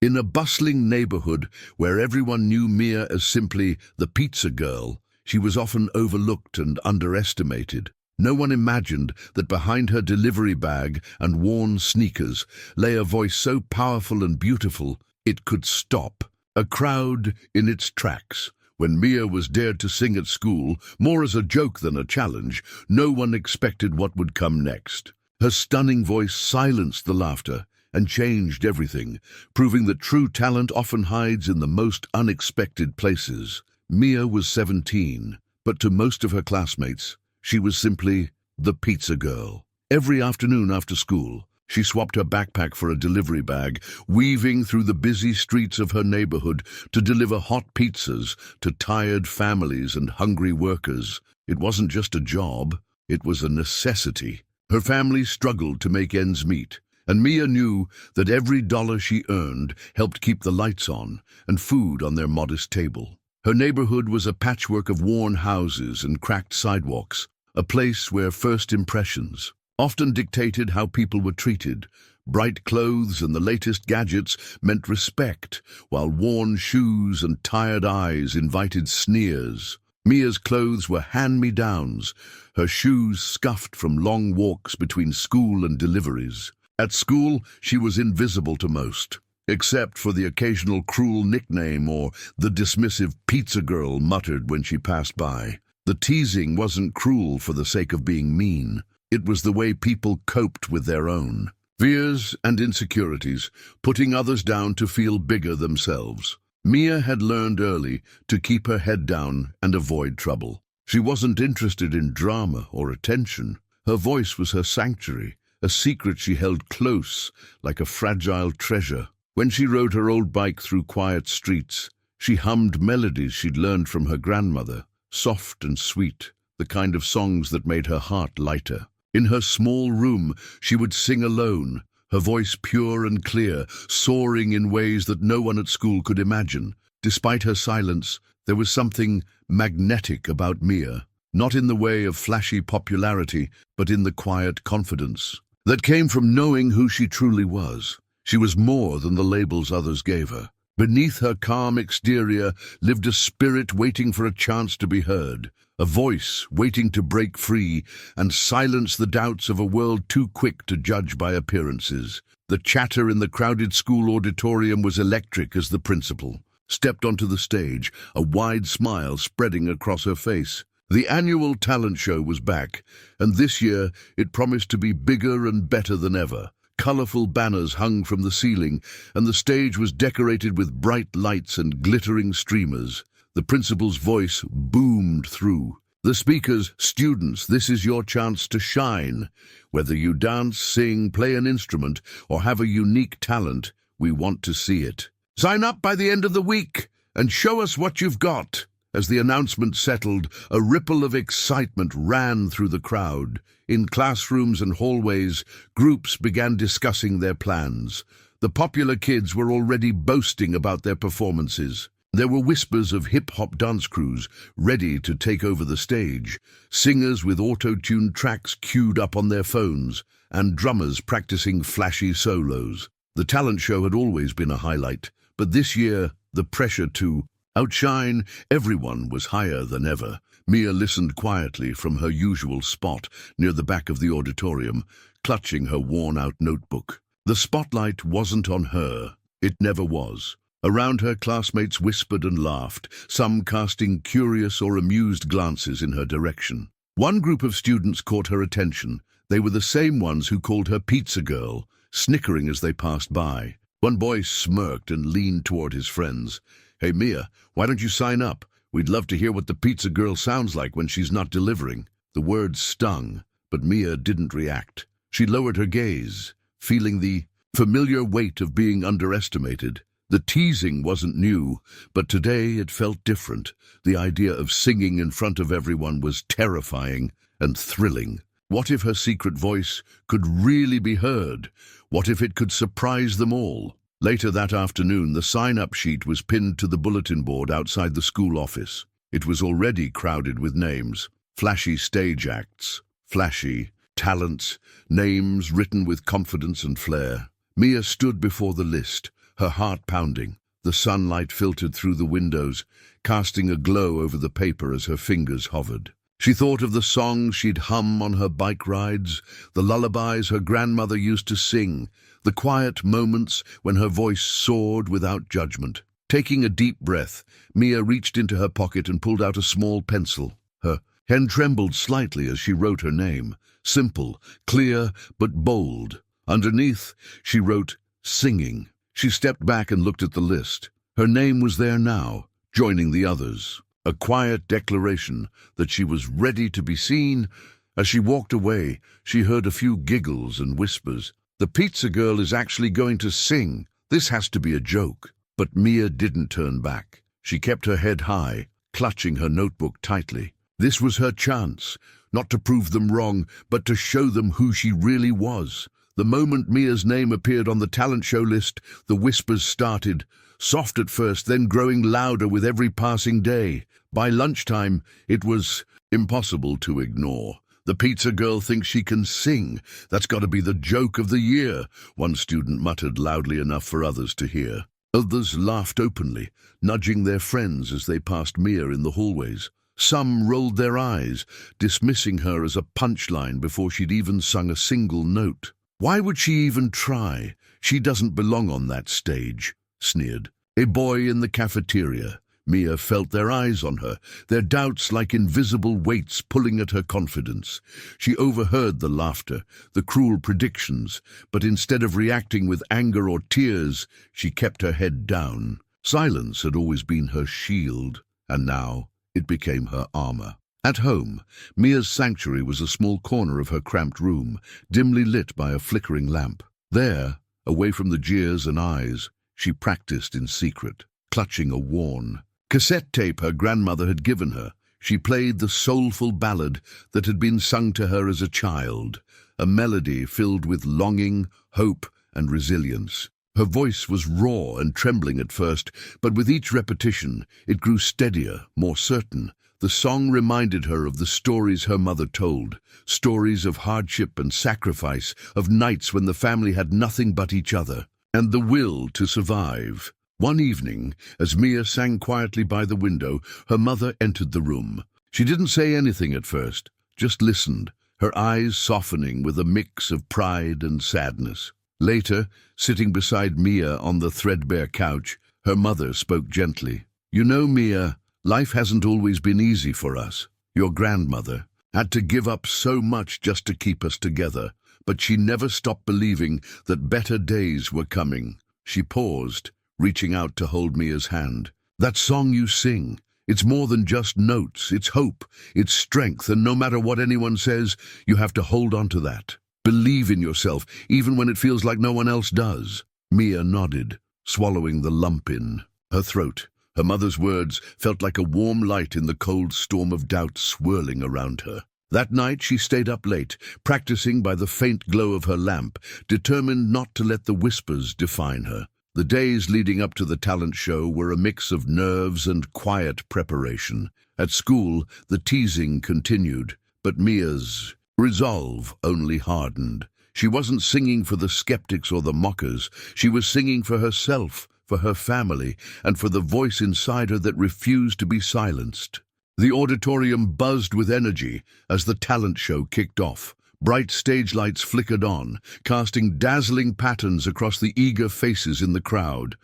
In a bustling neighborhood where everyone knew Mia as simply the pizza girl, she was often overlooked and underestimated. No one imagined that behind her delivery bag and worn sneakers lay a voice so powerful and beautiful it could stop a crowd in its tracks. When Mia was dared to sing at school, more as a joke than a challenge, no one expected what would come next. Her stunning voice silenced the laughter and changed everything, proving that true talent often hides in the most unexpected places. Mia was 17, but to most of her classmates, she was simply the pizza girl. Every afternoon after school, she swapped her backpack for a delivery bag, weaving through the busy streets of her neighborhood to deliver hot pizzas to tired families and hungry workers. It wasn't just a job, it was a necessity. Her family struggled to make ends meet, and Mia knew that every dollar she earned helped keep the lights on and food on their modest table. Her neighborhood was a patchwork of worn houses and cracked sidewalks, a place where first impressions often dictated how people were treated. Bright clothes and the latest gadgets meant respect, while worn shoes and tired eyes invited sneers. Mia's clothes were hand-me-downs, her shoes scuffed from long walks between school and deliveries. At school, she was invisible to most, except for the occasional cruel nickname or the dismissive pizza girl muttered when she passed by. The teasing wasn't cruel for the sake of being mean. It was the way people coped with their own fears and insecurities, putting others down to feel bigger themselves. Mia had learned early to keep her head down and avoid trouble. She wasn't interested in drama or attention. Her voice was her sanctuary, a secret she held close like a fragile treasure. When she rode her old bike through quiet streets, she hummed melodies she'd learned from her grandmother, soft and sweet, the kind of songs that made her heart lighter. In her small room, she would sing alone, her voice pure and clear, soaring in ways that no one at school could imagine. Despite her silence, there was something magnetic about Mia, not in the way of flashy popularity, but in the quiet confidence that came from knowing who she truly was. She was more than the labels others gave her. Beneath her calm exterior lived a spirit waiting for a chance to be heard, a voice waiting to break free and silence the doubts of a world too quick to judge by appearances. The chatter in the crowded school auditorium was electric as the principal stepped onto the stage, a wide smile spreading across her face. The annual talent show was back, and this year it promised to be bigger and better than ever. Colorful banners hung from the ceiling, and the stage was decorated with bright lights and glittering streamers. The principal's voice boomed through the speakers. "Students, this is your chance to shine. Whether you dance, sing, play an instrument, or have a unique talent, we want to see it. Sign up by the end of the week and show us what you've got." As the announcement settled, a ripple of excitement ran through the crowd. In classrooms and hallways, groups began discussing their plans. The popular kids were already boasting about their performances. There were whispers of hip-hop dance crews ready to take over the stage, singers with auto-tuned tracks queued up on their phones, and drummers practicing flashy solos. The talent show had always been a highlight, but this year, the pressure to outshine everyone was higher than ever. Mia listened quietly from her usual spot near the back of the auditorium, clutching her worn-out notebook. The spotlight wasn't on her. It never was. Around her, classmates whispered and laughed, some casting curious or amused glances in her direction. One group of students caught her attention. They were the same ones who called her Pizza Girl, snickering as they passed by. One boy smirked and leaned toward his friends. "Hey Mia, why don't you sign up? We'd love to hear what the Pizza Girl sounds like when she's not delivering." The words stung, but Mia didn't react. She lowered her gaze, feeling the familiar weight of being underestimated. The teasing wasn't new, but today it felt different. The idea of singing in front of everyone was terrifying and thrilling. What if her secret voice could really be heard? What if it could surprise them all? Later that afternoon, the sign-up sheet was pinned to the bulletin board outside the school office. It was already crowded with names, flashy stage acts, flashy talents, names written with confidence and flair. Mia stood before the list, her heart pounding. The sunlight filtered through the windows, casting a glow over the paper as her fingers hovered. She thought of the songs she'd hum on her bike rides, the lullabies her grandmother used to sing, the quiet moments when her voice soared without judgment. Taking a deep breath, Mia reached into her pocket and pulled out a small pencil. Her hand trembled slightly as she wrote her name. Simple, clear, but bold. Underneath, she wrote, "Singing." She stepped back and looked at the list. Her name was there now, joining the others. A quiet declaration that she was ready to be seen. As she walked away, she heard a few giggles and whispers. "The pizza girl is actually going to sing. This has to be a joke." But Mia didn't turn back. She kept her head high, clutching her notebook tightly. This was her chance, not to prove them wrong, but to show them who she really was. The moment Mia's name appeared on the talent show list, the whispers started, soft at first, then growing louder with every passing day. By lunchtime, it was impossible to ignore. "The pizza girl thinks she can sing. That's got to be the joke of the year," one student muttered loudly enough for others to hear. Others laughed openly, nudging their friends as they passed Mia in the hallways. Some rolled their eyes, dismissing her as a punchline before she'd even sung a single note. "Why would she even try? She doesn't belong on that stage," sneered a boy in the cafeteria. Mia felt their eyes on her, their doubts like invisible weights pulling at her confidence. She overheard the laughter, the cruel predictions, but instead of reacting with anger or tears, she kept her head down. Silence had always been her shield, and now it became her armor. At home, Mia's sanctuary was a small corner of her cramped room, dimly lit by a flickering lamp. There, away from the jeers and eyes, she practiced in secret, clutching a worn cassette tape her grandmother had given her. She played the soulful ballad that had been sung to her as a child, a melody filled with longing, hope, and resilience. Her voice was raw and trembling at first, but with each repetition, it grew steadier, more certain. The song reminded her of the stories her mother told, stories of hardship and sacrifice, of nights when the family had nothing but each other, and the will to survive. One evening, as Mia sang quietly by the window, her mother entered the room. She didn't say anything at first, just listened, her eyes softening with a mix of pride and sadness. Later, sitting beside Mia on the threadbare couch, her mother spoke gently. "You know, Mia, life hasn't always been easy for us. Your grandmother had to give up so much just to keep us together, but she never stopped believing that better days were coming." She paused, reaching out to hold Mia's hand. "That song you sing, it's more than just notes. It's hope, it's strength, and no matter what anyone says, you have to hold on to that. Believe in yourself, even when it feels like no one else does." Mia nodded, swallowing the lump in her throat. Her mother's words felt like a warm light in the cold storm of doubt swirling around her. That night she stayed up late, practicing by the faint glow of her lamp, determined not to let the whispers define her. The days leading up to the talent show were a mix of nerves and quiet preparation. At school, the teasing continued, but Mia's resolve only hardened. She wasn't singing for the skeptics or the mockers. She was singing for herself, for her family, and for the voice inside her that refused to be silenced. The auditorium buzzed with energy as the talent show kicked off. Bright stage lights flickered on, casting dazzling patterns across the eager faces in the crowd.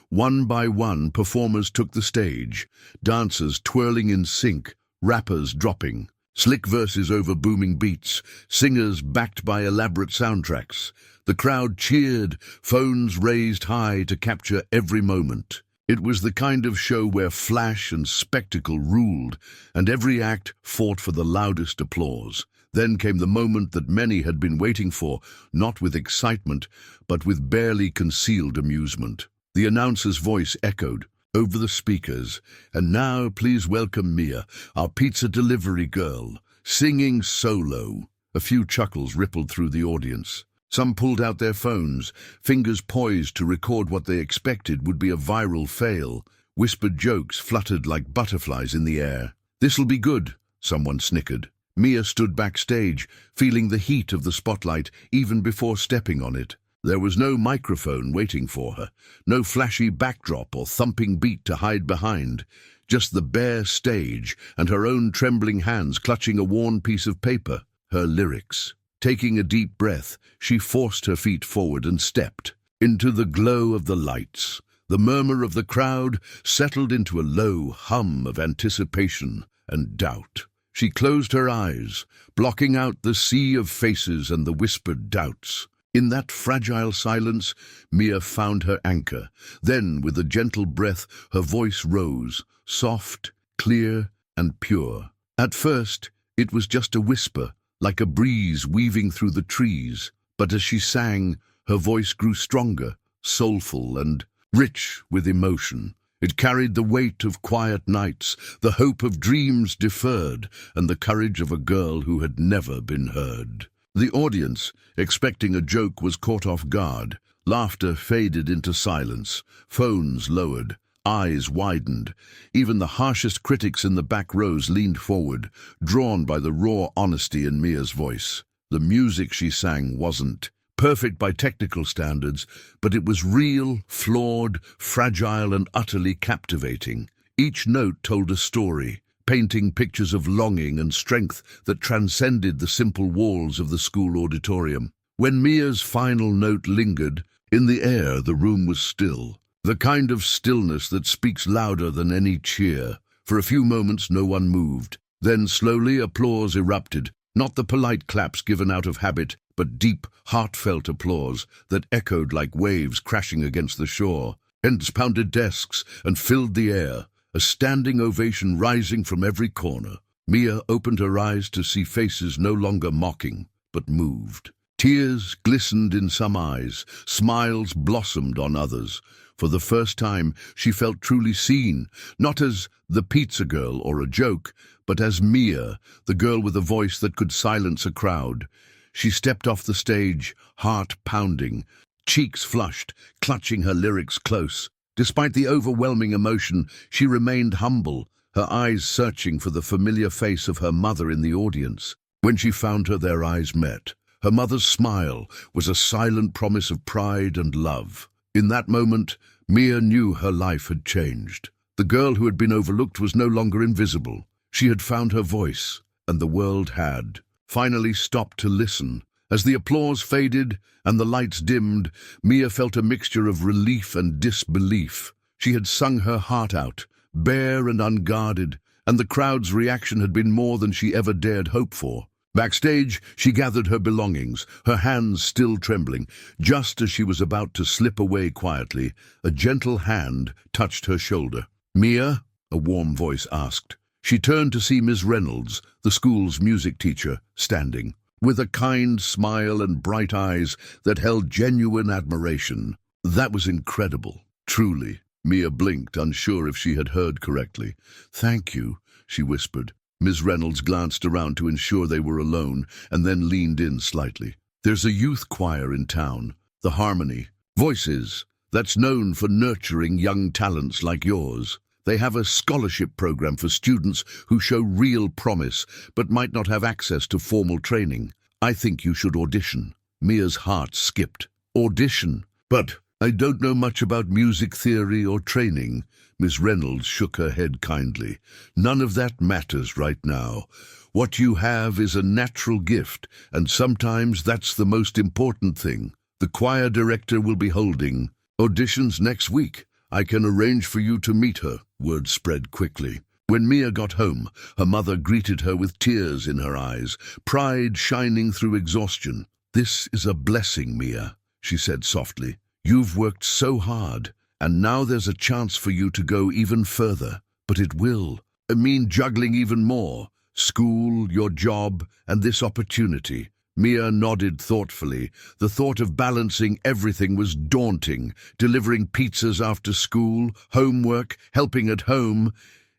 One by one, performers took the stage, dancers twirling in sync, rappers dropping, slick verses over booming beats, singers backed by elaborate soundtracks. The crowd cheered, phones raised high to capture every moment. It was the kind of show where flash and spectacle ruled, and every act fought for the loudest applause. Then came the moment that many had been waiting for, not with excitement, but with barely concealed amusement. The announcer's voice echoed over the speakers, "And now please welcome Mia, our pizza delivery girl, singing solo." A few chuckles rippled through the audience. Some pulled out their phones, fingers poised to record what they expected would be a viral fail. Whispered jokes fluttered like butterflies in the air. "This'll be good," someone snickered. Mia stood backstage, feeling the heat of the spotlight even before stepping on it. There was no microphone waiting for her, no flashy backdrop or thumping beat to hide behind, just the bare stage and her own trembling hands clutching a worn piece of paper, her lyrics. Taking a deep breath, she forced her feet forward and stepped into the glow of the lights. The murmur of the crowd settled into a low hum of anticipation and doubt. She closed her eyes, blocking out the sea of faces and the whispered doubts. In that fragile silence, Mia found her anchor. Then, with a gentle breath, her voice rose, soft, clear, and pure. At first, it was just a whisper, like a breeze weaving through the trees. But as she sang, her voice grew stronger, soulful, and rich with emotion. It carried the weight of quiet nights, the hope of dreams deferred, and the courage of a girl who had never been heard. The audience, expecting a joke, was caught off guard. Laughter faded into silence, phones lowered, eyes widened. Even the harshest critics in the back rows leaned forward, drawn by the raw honesty in Mia's voice. The music she sang wasn't perfect by technical standards, but it was real, flawed, fragile, and utterly captivating. Each note told a story, painting pictures of longing and strength that transcended the simple walls of the school auditorium. When Mia's final note lingered, in the air the room was still, the kind of stillness that speaks louder than any cheer. For a few moments no one moved. Then slowly applause erupted, not the polite claps given out of habit, but deep, heartfelt applause that echoed like waves crashing against the shore. Hands pounded desks and filled the air, a standing ovation rising from every corner. Mia opened her eyes to see faces no longer mocking, but moved. Tears glistened in some eyes, smiles blossomed on others. For the first time, she felt truly seen, not as the pizza girl or a joke, but as Mia, the girl with a voice that could silence a crowd. She stepped off the stage, heart pounding, cheeks flushed, clutching her lyrics close. Despite the overwhelming emotion, she remained humble, her eyes searching for the familiar face of her mother in the audience. When she found her, their eyes met. Her mother's smile was a silent promise of pride and love. In that moment, Mia knew her life had changed. The girl who had been overlooked was no longer invisible. She had found her voice, and the world had finally stopped to listen. As the applause faded and the lights dimmed, Mia felt a mixture of relief and disbelief. She had sung her heart out, bare and unguarded, and the crowd's reaction had been more than she ever dared hope for. Backstage, she gathered her belongings, her hands still trembling. Just as she was about to slip away quietly, a gentle hand touched her shoulder. "Mia?" a warm voice asked. She turned to see Miss Reynolds, the school's music teacher, standing, with a kind smile and bright eyes that held genuine admiration. That was incredible, truly. Mia blinked, unsure if she had heard correctly. "Thank you," she whispered. Miss Reynolds glanced around to ensure they were alone, and then leaned in slightly. "There's a youth choir in town, the Harmony Voices, that's known for nurturing young talents like yours. They have a scholarship program for students who show real promise but might not have access to formal training. I think you should audition." Mia's heart skipped. "Audition? But I don't know much about music theory or training." Miss Reynolds shook her head kindly. "None of that matters right now. What you have is a natural gift, and sometimes that's the most important thing. The choir director will be holding auditions next week. I can arrange for you to meet her." Word spread quickly. When Mia got home, her mother greeted her with tears in her eyes, pride shining through exhaustion. "This is a blessing, Mia," she said softly. "You've worked so hard, and now there's a chance for you to go even further. But it will mean juggling even more. School, your job, and this opportunity." Mia nodded thoughtfully. The thought of balancing everything was daunting. Delivering pizzas after school, homework, helping at home.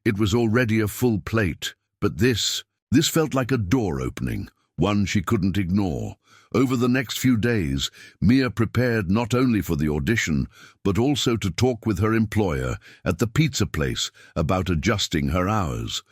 It was already a full plate. But this felt like a door opening, one she couldn't ignore. Over the next few days, Mia prepared not only for the audition, but also to talk with her employer at the pizza place about adjusting her hours.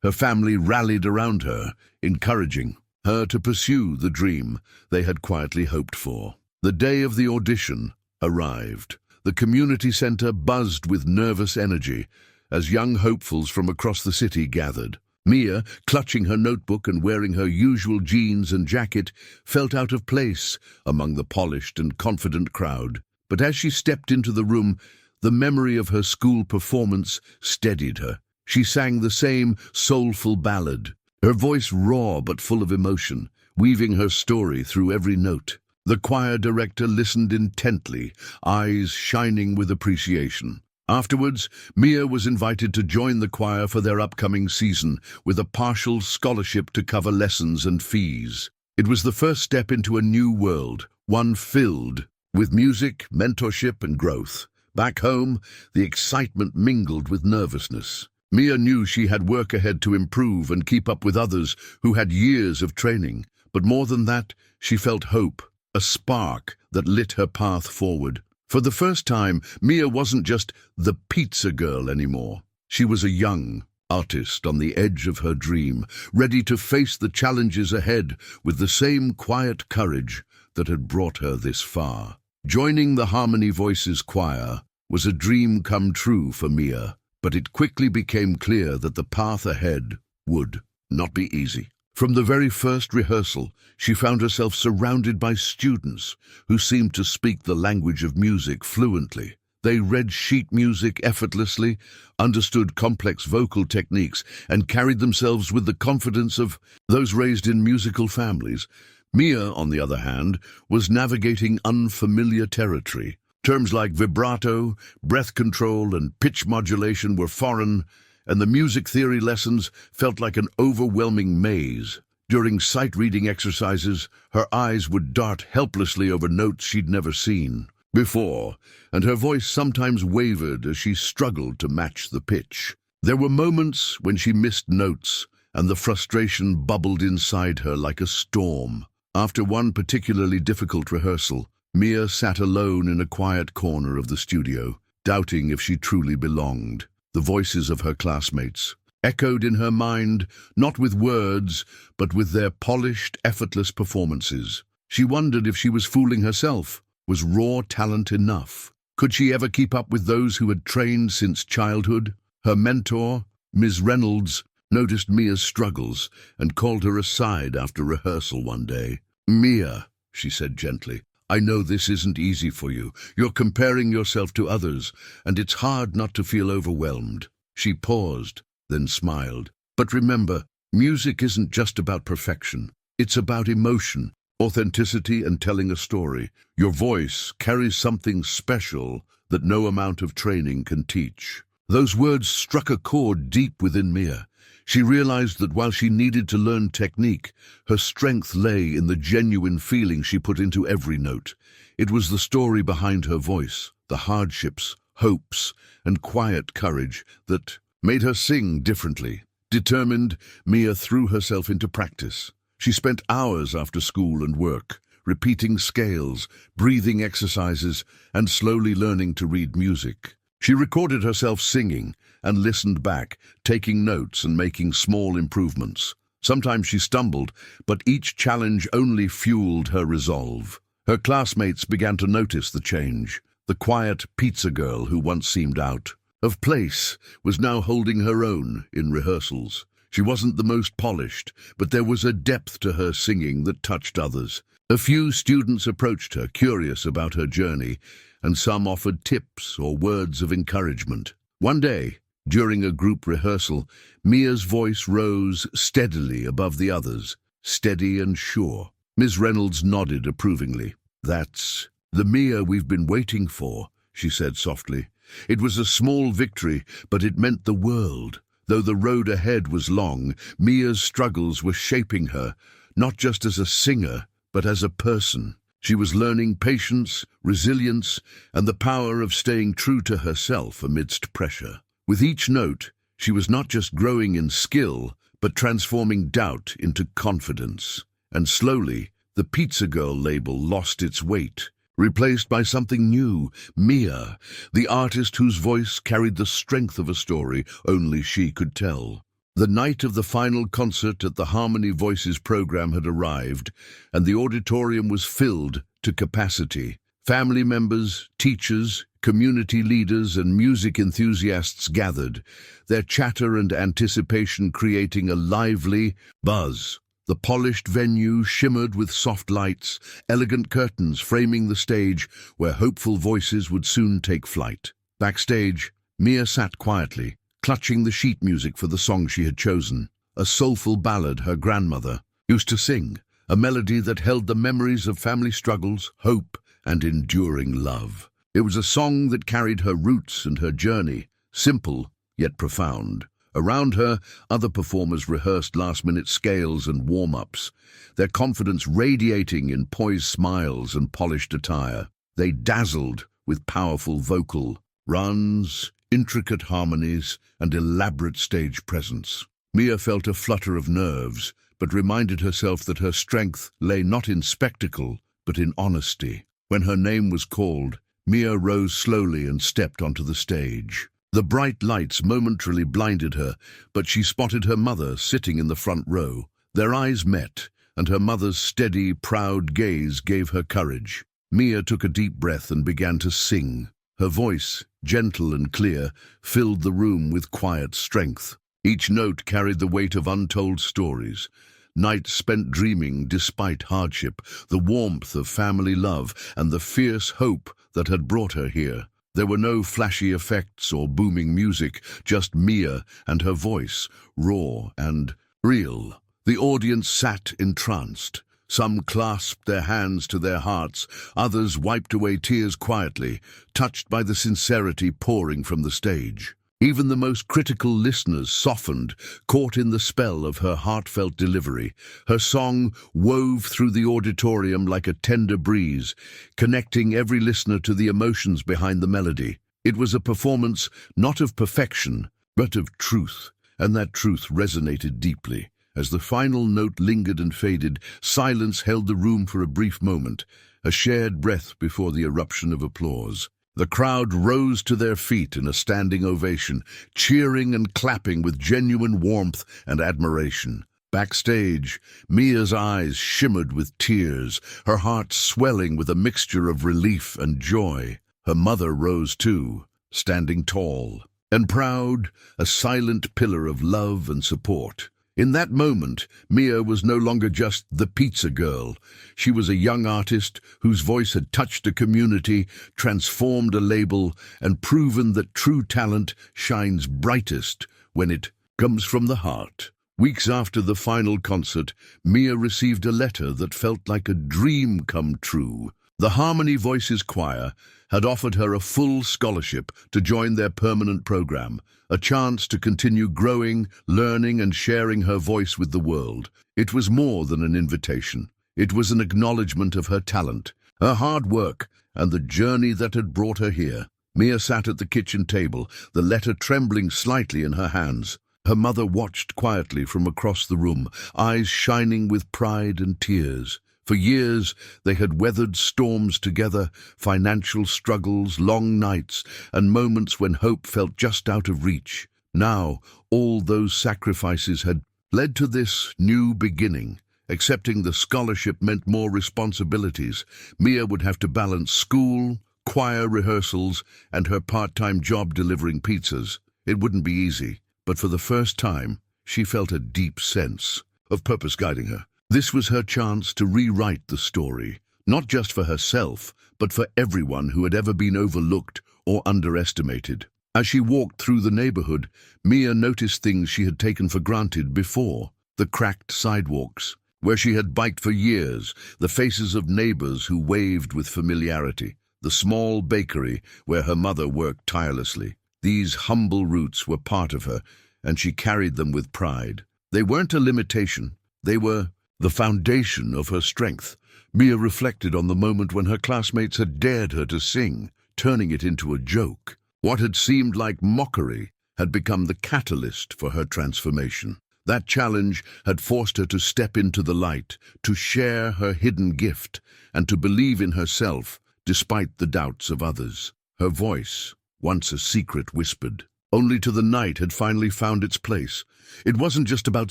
Her family rallied around her, encouraging her to pursue the dream they had quietly hoped for. The day of the audition arrived. The community center buzzed with nervous energy as young hopefuls from across the city gathered. Mia, clutching her notebook and wearing her usual jeans and jacket, felt out of place among the polished and confident crowd. But as she stepped into the room, the memory of her school performance steadied her. She sang the same soulful ballad, her voice raw but full of emotion, weaving her story through every note. The choir director listened intently, eyes shining with appreciation. Afterwards, Mia was invited to join the choir for their upcoming season, with a partial scholarship to cover lessons and fees. It was the first step into a new world, one filled with music, mentorship, and growth. Back home, the excitement mingled with nervousness. Mia knew she had work ahead to improve and keep up with others who had years of training. But more than that, she felt hope, a spark that lit her path forward. For the first time, Mia wasn't just the pizza girl anymore. She was a young artist on the edge of her dream, ready to face the challenges ahead with the same quiet courage that had brought her this far. Joining the Harmony Voices choir was a dream come true for Mia, but it quickly became clear that the path ahead would not be easy. From the very first rehearsal, she found herself surrounded by students who seemed to speak the language of music fluently. They read sheet music effortlessly, understood complex vocal techniques, and carried themselves with the confidence of those raised in musical families. Mia, on the other hand, was navigating unfamiliar territory. Terms like vibrato, breath control, and pitch modulation were foreign, and the music theory lessons felt like an overwhelming maze. During sight-reading exercises, her eyes would dart helplessly over notes she'd never seen before, and her voice sometimes wavered as she struggled to match the pitch. There were moments when she missed notes, and the frustration bubbled inside her like a storm. After one particularly difficult rehearsal, Mia sat alone in a quiet corner of the studio, doubting if she truly belonged. The voices of her classmates echoed in her mind, not with words, but with their polished, effortless performances. She wondered if she was fooling herself. Was raw talent enough? Could she ever keep up with those who had trained since childhood? Her mentor, Ms. Reynolds, noticed Mia's struggles and called her aside after rehearsal one day. "Mia," she said gently, "I know this isn't easy for you. You're comparing yourself to others, and it's hard not to feel overwhelmed." She paused, then smiled. "But remember, music isn't just about perfection. It's about emotion, authenticity, and telling a story. Your voice carries something special that no amount of training can teach." Those words struck a chord deep within Mia. She realized that while she needed to learn technique, her strength lay in the genuine feeling she put into every note. It was the story behind her voice, the hardships, hopes, and quiet courage that made her sing differently. Determined, Mia threw herself into practice. She spent hours after school and work, repeating scales, breathing exercises, and slowly learning to read music. She recorded herself singing and listened back, taking notes and making small improvements. Sometimes she stumbled, but each challenge only fueled her resolve. Her classmates began to notice the change. The quiet pizza girl who once seemed out of place was now holding her own in rehearsals. She wasn't the most polished, but there was a depth to her singing that touched others. A few students approached her, curious about her journey, and some offered tips or words of encouragement. One day, during a group rehearsal, Mia's voice rose steadily above the others, steady and sure. Ms. Reynolds nodded approvingly. "That's the Mia we've been waiting for," she said softly. It was a small victory, but it meant the world. Though the road ahead was long, Mia's struggles were shaping her, not just as a singer, but as a person. She was learning patience, resilience, and the power of staying true to herself amidst pressure. With each note, she was not just growing in skill, but transforming doubt into confidence. And slowly, the Pizza Girl label lost its weight, replaced by something new, Mia, the artist whose voice carried the strength of a story only she could tell. The night of the final concert at the Harmony Voices program had arrived, and the auditorium was filled to capacity. Family members, teachers, community leaders, and music enthusiasts gathered, their chatter and anticipation creating a lively buzz. The polished venue shimmered with soft lights, elegant curtains framing the stage where hopeful voices would soon take flight. Backstage, Mia sat quietly, clutching the sheet music for the song she had chosen, a soulful ballad her grandmother used to sing, a melody that held the memories of family struggles, hope, and enduring love. It was a song that carried her roots and her journey, simple yet profound. Around her, other performers rehearsed last-minute scales and warm-ups, their confidence radiating in poised smiles and polished attire. They dazzled with powerful vocal runs, intricate harmonies, and elaborate stage presence. Mia felt a flutter of nerves, but reminded herself that her strength lay not in spectacle, but in honesty. When her name was called, Mia rose slowly and stepped onto the stage. The bright lights momentarily blinded her, but she spotted her mother sitting in the front row. Their eyes met, and her mother's steady, proud gaze gave her courage. Mia took a deep breath and began to sing. Her voice, gentle and clear, filled the room with quiet strength. Each note carried the weight of untold stories. Nights spent dreaming despite hardship, the warmth of family love, and the fierce hope that had brought her here. There were no flashy effects or booming music, just Mia and her voice, raw and real. The audience sat entranced. Some clasped their hands to their hearts, others wiped away tears quietly, touched by the sincerity pouring from the stage. Even the most critical listeners softened, caught in the spell of her heartfelt delivery. Her song wove through the auditorium like a tender breeze, connecting every listener to the emotions behind the melody. It was a performance not of perfection, but of truth, and that truth resonated deeply. As the final note lingered and faded, silence held the room for a brief moment, a shared breath before the eruption of applause. The crowd rose to their feet in a standing ovation, cheering and clapping with genuine warmth and admiration. Backstage, Mia's eyes shimmered with tears, her heart swelling with a mixture of relief and joy. Her mother rose too, standing tall and proud, a silent pillar of love and support. In that moment, Mia was no longer just the pizza girl. She was a young artist whose voice had touched a community, transformed a label, and proven that true talent shines brightest when it comes from the heart. Weeks after the final concert, Mia received a letter that felt like a dream come true. The Harmony Voices Choir had offered her a full scholarship to join their permanent program, a chance to continue growing, learning, and sharing her voice with the world. It was more than an invitation. It was an acknowledgement of her talent, her hard work, and the journey that had brought her here. Mia sat at the kitchen table, the letter trembling slightly in her hands. Her mother watched quietly from across the room, eyes shining with pride and tears. For years, they had weathered storms together, financial struggles, long nights, and moments when hope felt just out of reach. Now, all those sacrifices had led to this new beginning. Accepting the scholarship meant more responsibilities. Mia would have to balance school, choir rehearsals, and her part-time job delivering pizzas. It wouldn't be easy, but for the first time, she felt a deep sense of purpose guiding her. This was her chance to rewrite the story, not just for herself, but for everyone who had ever been overlooked or underestimated. As she walked through the neighborhood, Mia noticed things she had taken for granted before. The cracked sidewalks, where she had biked for years, the faces of neighbors who waved with familiarity, the small bakery where her mother worked tirelessly. These humble roots were part of her, and she carried them with pride. They weren't a limitation, they were the foundation of her strength. Mia reflected on the moment when her classmates had dared her to sing, turning it into a joke. What had seemed like mockery had become the catalyst for her transformation. That challenge had forced her to step into the light, to share her hidden gift, and to believe in herself despite the doubts of others. Her voice, once a secret, whispered only to the night, had finally found its place. It wasn't just about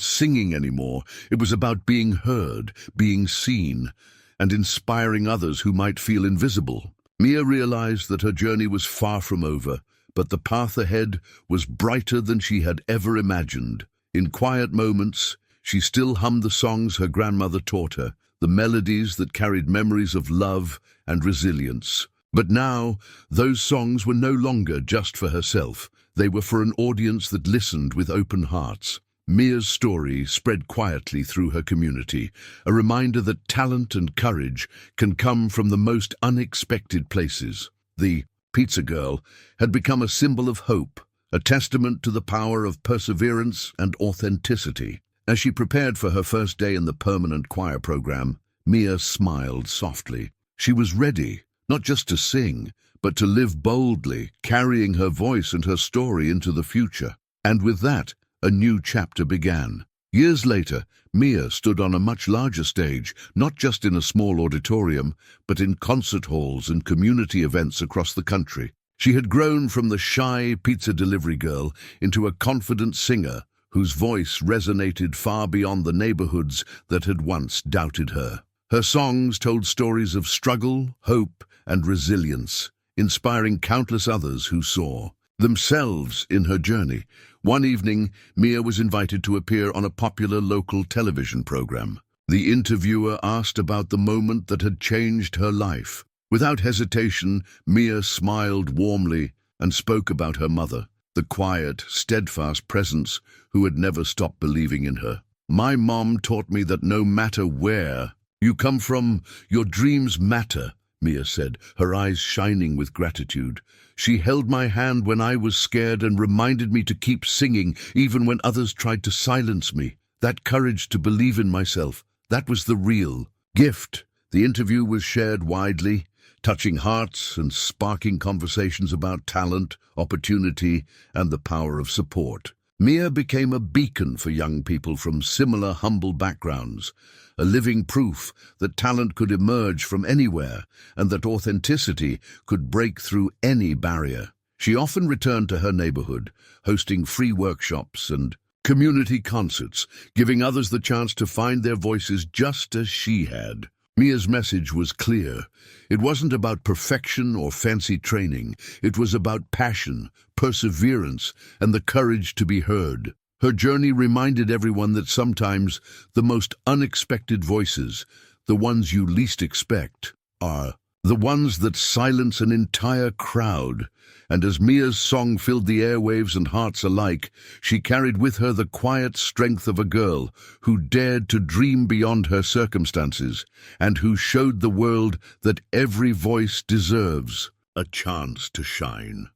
singing anymore, it was about being heard, being seen. and inspiring others who might feel invisible. Mia realized that her journey was far from over, but the path ahead was brighter than she had ever imagined. In quiet moments, she still hummed the songs her grandmother taught her, the melodies that carried memories of love and resilience. But now, those songs were no longer just for herself. They were for an audience that listened with open hearts. Mia's story spread quietly through her community, a reminder that talent and courage can come from the most unexpected places. The pizza girl had become a symbol of hope, a testament to the power of perseverance and authenticity. As she prepared for her first day in the permanent choir program, Mia smiled softly. She was ready, not just to sing, but to live boldly, carrying her voice and her story into the future. And with that, a new chapter began. Years later, Mia stood on a much larger stage, not just in a small auditorium, but in concert halls and community events across the country. She had grown from the shy pizza delivery girl into a confident singer whose voice resonated far beyond the neighborhoods that had once doubted her. Her songs told stories of struggle, hope, and resilience, inspiring countless others who saw themselves in her journey. One evening, Mia was invited to appear on a popular local television program. The interviewer asked about the moment that had changed her life. Without hesitation, Mia smiled warmly and spoke about her mother, the quiet, steadfast presence who had never stopped believing in her. "My mom taught me that no matter where you come from, your dreams matter," Mia said, her eyes shining with gratitude. "She held my hand when I was scared and reminded me to keep singing even when others tried to silence me. That courage to believe in myself, that was the real gift." The interview was shared widely, touching hearts and sparking conversations about talent, opportunity, and the power of support. Mia became a beacon for young people from similar humble backgrounds, a living proof that talent could emerge from anywhere and that authenticity could break through any barrier. She often returned to her neighborhood, hosting free workshops and community concerts, giving others the chance to find their voices just as she had. Mia's message was clear. It wasn't about perfection or fancy training. It was about passion, perseverance, and the courage to be heard. Her journey reminded everyone that sometimes the most unexpected voices, the ones you least expect, are the ones that silence an entire crowd. And as Mia's song filled the airwaves and hearts alike, she carried with her the quiet strength of a girl who dared to dream beyond her circumstances and who showed the world that every voice deserves a chance to shine.